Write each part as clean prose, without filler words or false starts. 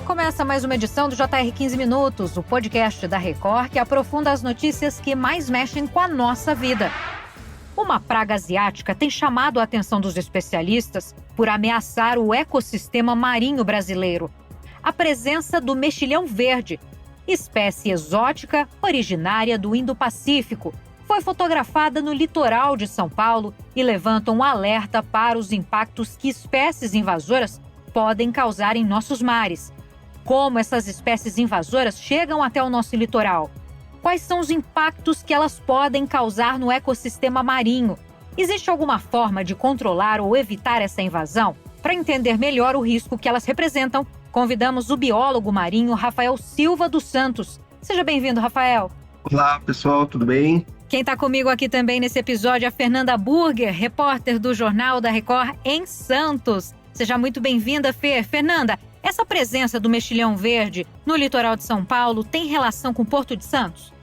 Começa mais uma edição do JR 15 Minutos, o podcast da Record que aprofunda as notícias que mais mexem com a nossa vida. Uma praga asiática tem chamado a atenção dos especialistas por ameaçar o ecossistema marinho brasileiro. A presença do mexilhão verde, espécie exótica originária do Indo-Pacífico, foi fotografada no litoral de São Paulo e levanta um alerta para os impactos que espécies invasoras podem causar em nossos mares. Como essas espécies invasoras chegam até o nosso litoral? Quais são os impactos que elas podem causar no ecossistema marinho? Existe alguma forma de controlar ou evitar essa invasão? Para entender melhor o risco que elas representam, convidamos o biólogo marinho Rafael Silva dos Santos. Seja bem-vindo, Rafael. Olá, pessoal, tudo bem? Quem está comigo aqui também nesse episódio é a Fernanda Burger, repórter do Jornal da Record em Santos. Seja muito bem-vinda, Fê. Fernanda, essa presença do mexilhão verde no litoral de São Paulo tem relação com o Porto de Santos?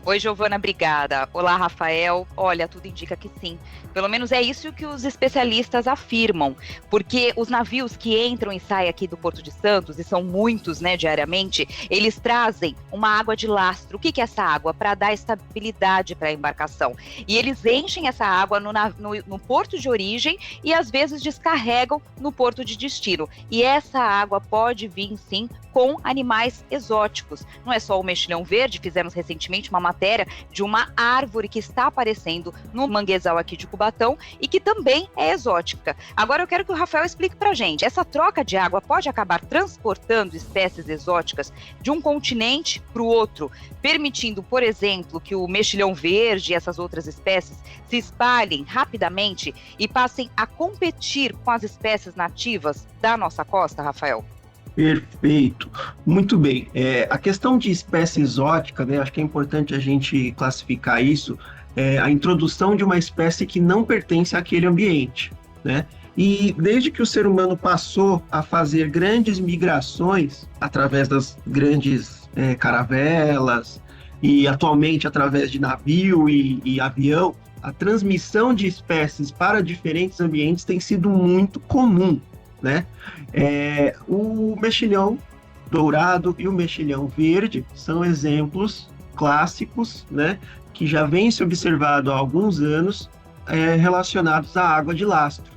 Oi, Giovana, obrigada. Olá, Rafael. Olha, tudo indica que sim. Pelo menos é isso que os especialistas afirmam, porque os navios que entram e saem aqui do Porto de Santos, e são muitos, né, diariamente, eles trazem uma água de lastro. O que é essa água? Para dar estabilidade para a embarcação. E eles enchem essa água no porto de origem e às vezes descarregam no porto de destino. E essa água pode vir, sim, com animais exóticos. Não é só o mexilhão verde, fizemos recentemente uma matéria de uma árvore que está aparecendo no manguezal aqui de Cubatão e que também é exótica. Agora eu quero que o Rafael explique pra gente, essa troca de água pode acabar transportando espécies exóticas de um continente para o outro, permitindo, por exemplo, que o mexilhão verde e essas outras espécies se espalhem rapidamente e passem a competir com as espécies nativas da nossa costa, Rafael? Perfeito, muito bem. A questão de espécie exótica, né, acho que é importante a gente classificar isso, a introdução de uma espécie que não pertence àquele ambiente, né? E desde que o ser humano passou a fazer grandes migrações através das grandes caravelas e atualmente através de navio e avião, a transmissão de espécies para diferentes ambientes tem sido muito comum, né? O mexilhão dourado e o mexilhão verde são exemplos clássicos, né, que já vem se observado há alguns anos relacionados à água de lastro.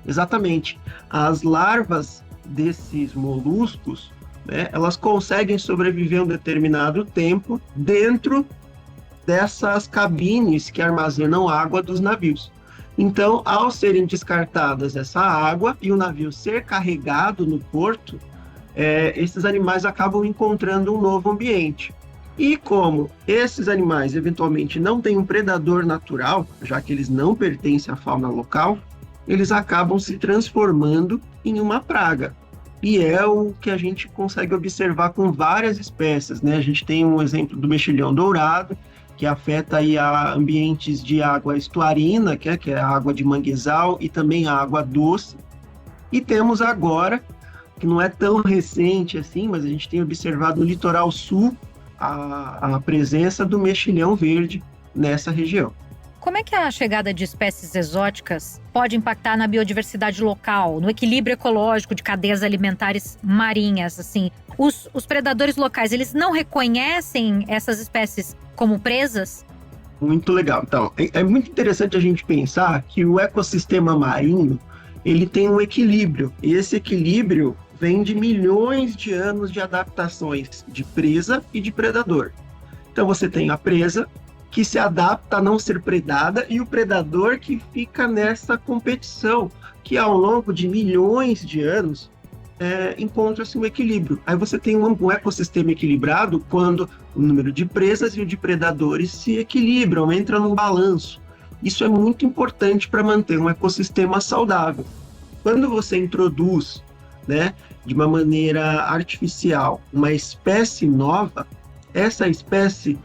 Exatamente, as larvas desses moluscos, né, elas conseguem sobreviver um determinado tempo dentro dessas cabines que armazenam água dos navios. Então, ao serem descartadas essa água e o navio ser carregado no porto, esses animais acabam encontrando um novo ambiente. E como esses animais eventualmente não têm um predador natural, já que eles não pertencem à fauna local, eles acabam se transformando em uma praga. E é o que a gente consegue observar com várias espécies, né? A gente tem um exemplo do mexilhão dourado, que afeta aí a ambientes de água estuarina, que é a água de manguezal, e também a água doce. E temos agora, que não é tão recente assim, mas a gente tem observado no litoral sul a presença do mexilhão verde nessa região. Como é que a chegada de espécies exóticas pode impactar na biodiversidade local, no equilíbrio ecológico de cadeias alimentares marinhas? Assim, os predadores locais, eles não reconhecem essas espécies como presas? Muito legal. Então, é muito interessante a gente pensar que o ecossistema marinho, ele tem um equilíbrio. E esse equilíbrio vem de milhões de anos de adaptações de presa e de predador. Então, você tem a presa, que se adapta a não ser predada, e o predador que fica nessa competição, que ao longo de milhões de anos encontra-se um equilíbrio. Aí você tem um ecossistema equilibrado quando o número de presas e o de predadores se equilibram, entra num balanço. Isso é muito importante para manter um ecossistema saudável. Quando você introduz, né, de uma maneira artificial, uma espécie nova, essa espécie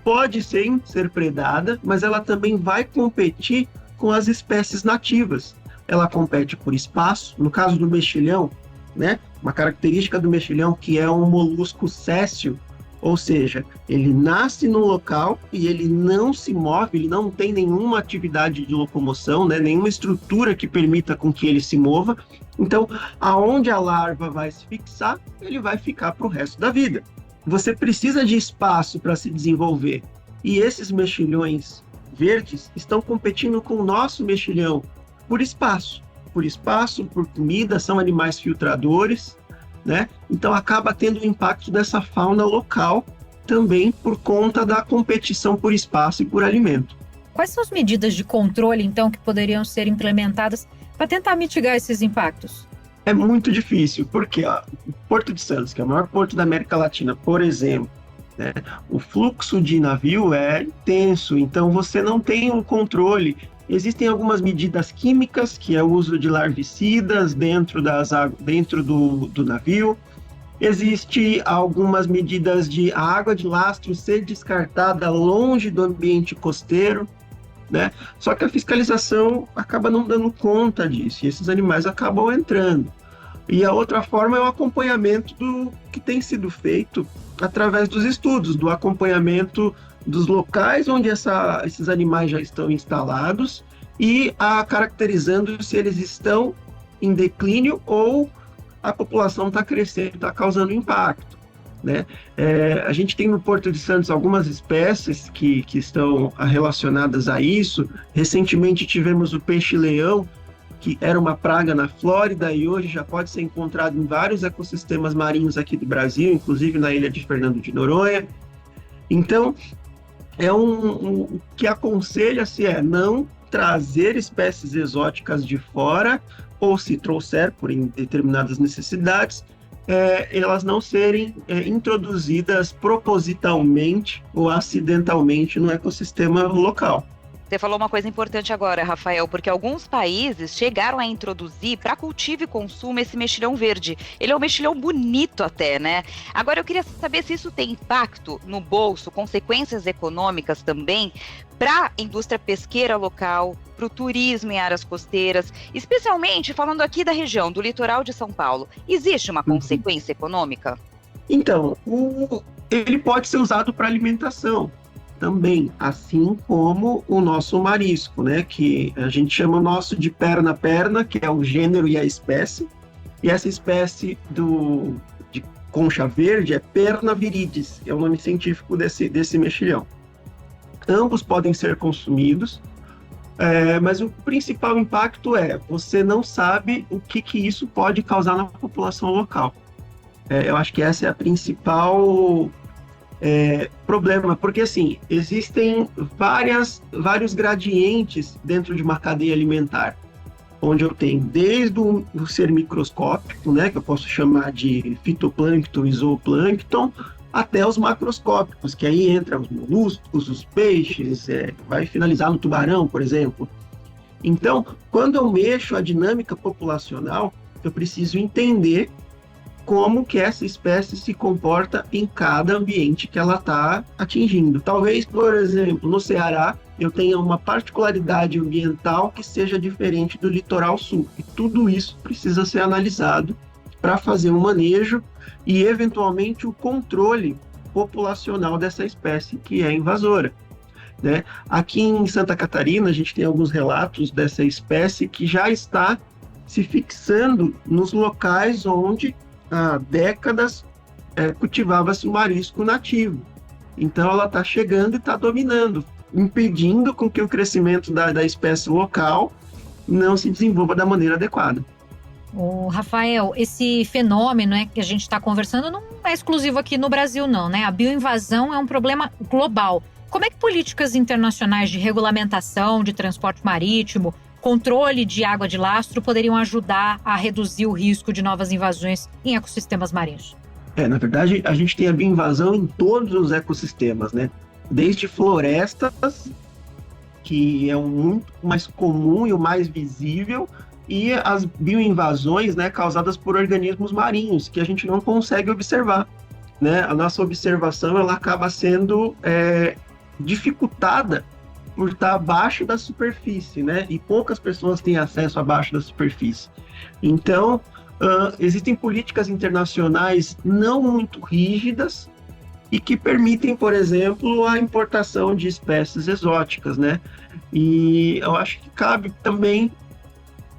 pode sim ser predada, mas ela também vai competir com as espécies nativas. Ela compete por espaço. No caso do mexilhão, né, uma característica do mexilhão, que é um molusco séssil, Ou seja, ele nasce no local e ele não se move, ele não tem nenhuma atividade de locomoção, né, nenhuma estrutura que permita com que ele se mova. Então, aonde a larva vai se fixar, ele vai ficar para o resto da vida. Você precisa de espaço para se desenvolver. E esses mexilhões verdes estão competindo com o nosso mexilhão por espaço, por comida, são animais filtradores, né? Então acaba tendo um impacto dessa fauna local também por conta da competição por espaço e por alimento. Quais são as medidas de controle, então, que poderiam ser implementadas para tentar mitigar esses impactos? É muito difícil, porque o Porto de Santos, que é o maior porto da América Latina, por exemplo, né, o fluxo de navio é intenso, então você não tem um controle. Existem algumas medidas químicas, que é o uso de larvicidas dentro do navio. Existem algumas medidas de a água de lastro ser descartada longe do ambiente costeiro, né? Só que a fiscalização acaba não dando conta disso, e esses animais acabam entrando. E a outra forma é o acompanhamento do que tem sido feito através dos estudos, do acompanhamento dos locais onde esses animais já estão instalados e caracterizando se eles estão em declínio ou a população está crescendo, está causando impacto, né? A gente tem no Porto de Santos algumas espécies que estão relacionadas a isso. Recentemente tivemos o peixe-leão, que era uma praga na Flórida e hoje já pode ser encontrado em vários ecossistemas marinhos aqui do Brasil, inclusive na ilha de Fernando de Noronha. Então, o que aconselha-se é não trazer espécies exóticas de fora, ou se trouxer por determinadas necessidades, elas não serem introduzidas propositalmente ou acidentalmente no ecossistema local. Você falou uma coisa importante agora, Rafael, porque alguns países chegaram a introduzir para cultivo e consumo esse mexilhão verde. Ele é um mexilhão bonito até, né? Agora eu queria saber se isso tem impacto no bolso, consequências econômicas também, para a indústria pesqueira local, para o turismo em áreas costeiras, especialmente falando aqui da região, do litoral de São Paulo. Existe uma consequência econômica? Então, ele pode ser usado para alimentação também, assim como o nosso marisco, né, que a gente chama o nosso de perna-perna, que é o gênero e a espécie, e essa espécie de concha verde é Perna viridis, é o nome científico desse mexilhão. Ambos podem ser consumidos, mas o principal impacto você não sabe o que isso pode causar na população local. Eu acho que essa é a principal problema, porque assim, existem vários gradientes dentro de uma cadeia alimentar, onde eu tenho desde o ser microscópico, né, que eu posso chamar de fitoplâncton e zooplâncton, até os macroscópicos, que aí entram os moluscos, os peixes, vai finalizar no tubarão, por exemplo. Então, quando eu mexo a dinâmica populacional, eu preciso entender como que essa espécie se comporta em cada ambiente que ela está atingindo. Talvez, por exemplo, no Ceará, eu tenha uma particularidade ambiental que seja diferente do litoral sul. E tudo isso precisa ser analisado para fazer um manejo e, eventualmente, o controle populacional dessa espécie que é invasora, né? Aqui em Santa Catarina, a gente tem alguns relatos dessa espécie que já está se fixando nos locais onde há décadas cultivava-se o marisco nativo. Então ela está chegando e está dominando, impedindo com que o crescimento da espécie local não se desenvolva da maneira adequada. O Rafael, esse fenômeno que a gente está conversando não é exclusivo aqui no Brasil, não, né? A bioinvasão é um problema global. Como é que políticas internacionais de regulamentação, de transporte marítimo, controle de água de lastro poderiam ajudar a reduzir o risco de novas invasões em ecossistemas marinhos? Na verdade, a gente tem a bioinvasão em todos os ecossistemas, né? Desde florestas, que é o muito mais comum e o mais visível, e as bioinvasões, né, causadas por organismos marinhos, que a gente não consegue observar, né? A nossa observação ela acaba sendo dificultada por estar abaixo da superfície, né? E poucas pessoas têm acesso abaixo da superfície. Então, existem políticas internacionais não muito rígidas e que permitem, por exemplo, a importação de espécies exóticas, né? E eu acho que cabe também,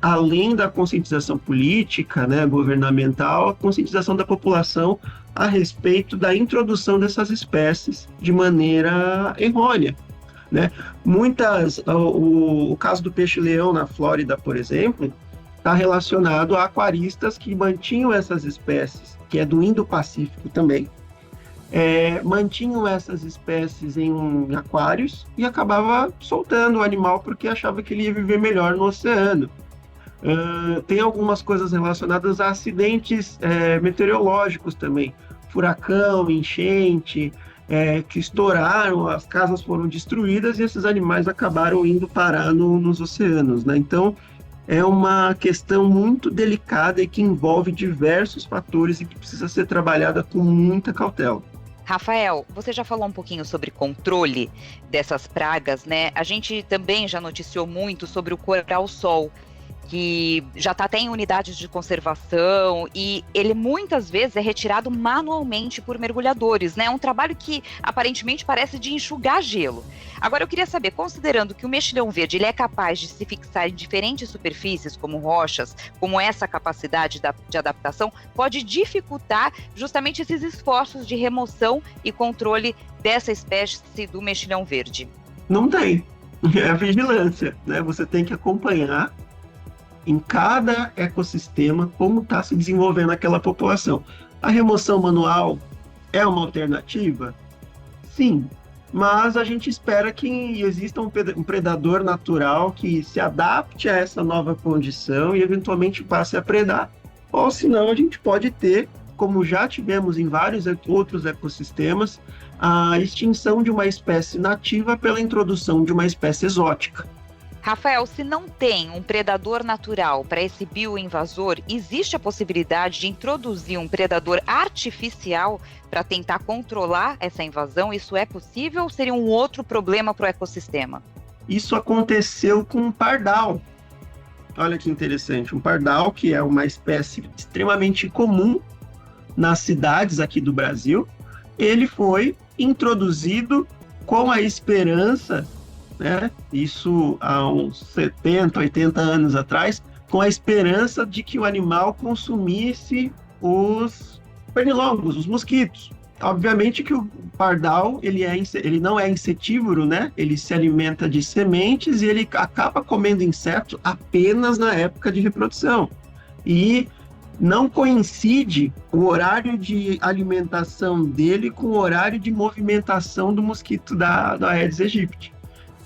além da conscientização política, né, governamental, a conscientização da população a respeito da introdução dessas espécies de maneira errônea, né? O caso do peixe-leão na Flórida, por exemplo, está relacionado a aquaristas que mantinham essas espécies, que é do Indo-Pacífico também, mantinham essas espécies em aquários e acabava soltando o animal porque achava que ele ia viver melhor no oceano. Tem algumas coisas relacionadas a acidentes meteorológicos também, furacão, enchente, que estouraram, as casas foram destruídas e esses animais acabaram indo parar nos oceanos, né? Então, é uma questão muito delicada e que envolve diversos fatores e que precisa ser trabalhada com muita cautela. Rafael, você já falou um pouquinho sobre controle dessas pragas, né? A gente também já noticiou muito sobre o coral-sol, que já está até em unidades de conservação e ele muitas vezes é retirado manualmente por mergulhadores, né? É um trabalho que aparentemente parece de enxugar gelo. Agora eu queria saber, considerando que o mexilhão verde ele é capaz de se fixar em diferentes superfícies, como rochas, como essa capacidade de adaptação, pode dificultar justamente esses esforços de remoção e controle dessa espécie do mexilhão verde? Não tem. É a vigilância, né? Você tem que acompanhar em cada ecossistema como está se desenvolvendo aquela população. A remoção manual é uma alternativa? Sim, mas a gente espera que exista um predador natural que se adapte a essa nova condição e eventualmente passe a predar. Ou senão a gente pode ter, como já tivemos em vários outros ecossistemas, a extinção de uma espécie nativa pela introdução de uma espécie exótica. Rafael, se não tem um predador natural para esse bioinvasor, existe a possibilidade de introduzir um predador artificial para tentar controlar essa invasão? Isso é possível ou seria um outro problema para o ecossistema? Isso aconteceu com o pardal. Olha que interessante, um pardal que é uma espécie extremamente comum nas cidades aqui do Brasil, ele foi introduzido com a esperança, né? Isso há uns 70, 80 anos atrás, com a esperança de que o animal consumisse os pernilongos, os mosquitos. Obviamente que o pardal ele não é insetívoro, né? Ele se alimenta de sementes e ele acaba comendo insetos apenas na época de reprodução. E não coincide o horário de alimentação dele com o horário de movimentação do mosquito da Aedes aegypti.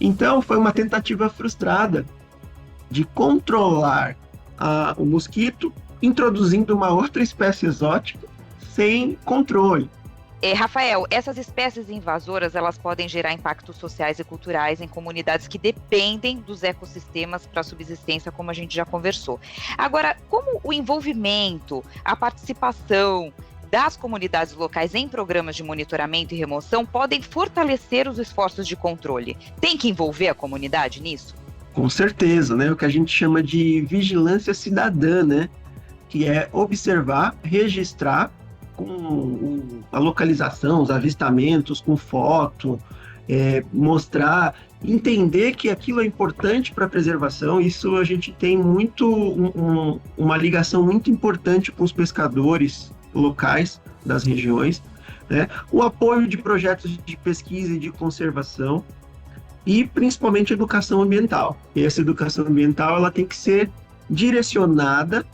Então, foi uma tentativa frustrada de controlar o mosquito, introduzindo uma outra espécie exótica sem controle. Rafael, essas espécies invasoras, elas podem gerar impactos sociais e culturais em comunidades que dependem dos ecossistemas para a subsistência, como a gente já conversou. Agora, como o envolvimento, a participação das comunidades locais em programas de monitoramento e remoção podem fortalecer os esforços de controle? Tem que envolver a comunidade nisso? Com certeza, né? O que a gente chama de vigilância cidadã, né? Que é observar, registrar com a localização, os avistamentos, com foto, mostrar, entender que aquilo é importante para a preservação. Isso a gente tem uma ligação muito importante com os pescadores locais das regiões, né? O apoio de projetos de pesquisa e de conservação e principalmente educação ambiental. E essa educação ambiental ela tem que ser direcionada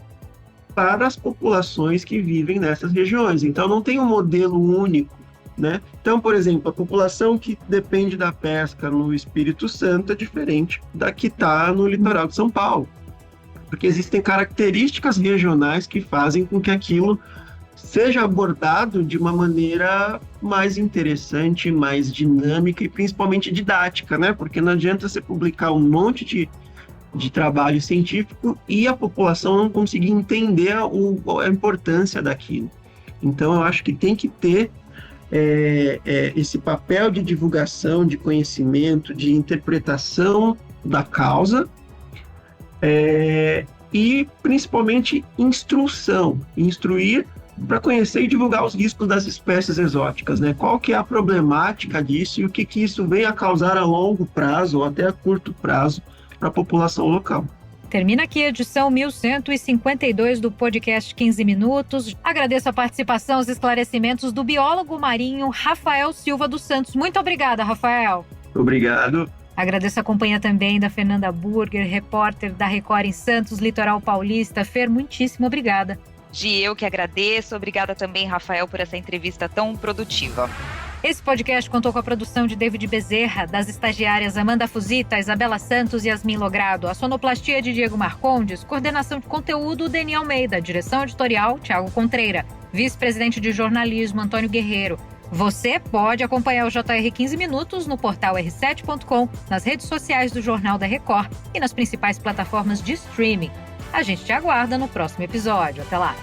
para as populações que vivem nessas regiões. Então não tem um modelo único, né? Então, por exemplo, a população que depende da pesca no Espírito Santo é diferente da que está no litoral de São Paulo, porque existem características regionais que fazem com que aquilo seja abordado de uma maneira mais interessante, mais dinâmica e principalmente didática, né? Porque não adianta você publicar um monte de trabalho científico e a população não conseguir entender a importância daquilo. Então, eu acho que tem que ter esse papel de divulgação, de conhecimento, de interpretação da causa, e principalmente instruir para conhecer e divulgar os riscos das espécies exóticas, né? Qual que é a problemática disso e o que isso vem a causar a longo prazo ou até a curto prazo para a população local. Termina aqui a edição 1152 do podcast 15 Minutos. Agradeço a participação e os esclarecimentos do biólogo marinho Rafael Silva dos Santos. Muito obrigada, Rafael. Obrigado. Agradeço a companhia também da Fernanda Burger, repórter da Record em Santos, Litoral Paulista. Fer, muitíssimo obrigada. Eu que agradeço. Obrigada também, Rafael, por essa entrevista tão produtiva. Esse podcast contou com a produção de David Bezerra, das estagiárias Amanda Fusita, Isabela Santos e Yasmin Logrado, a sonoplastia de Diego Marcondes, coordenação de conteúdo Deni Almeida, direção editorial Thiago Contreira, vice-presidente de jornalismo Antônio Guerreiro. Você pode acompanhar o JR 15 Minutos no portal r7.com, nas redes sociais do Jornal da Record e nas principais plataformas de streaming. A gente te aguarda no próximo episódio. Até lá!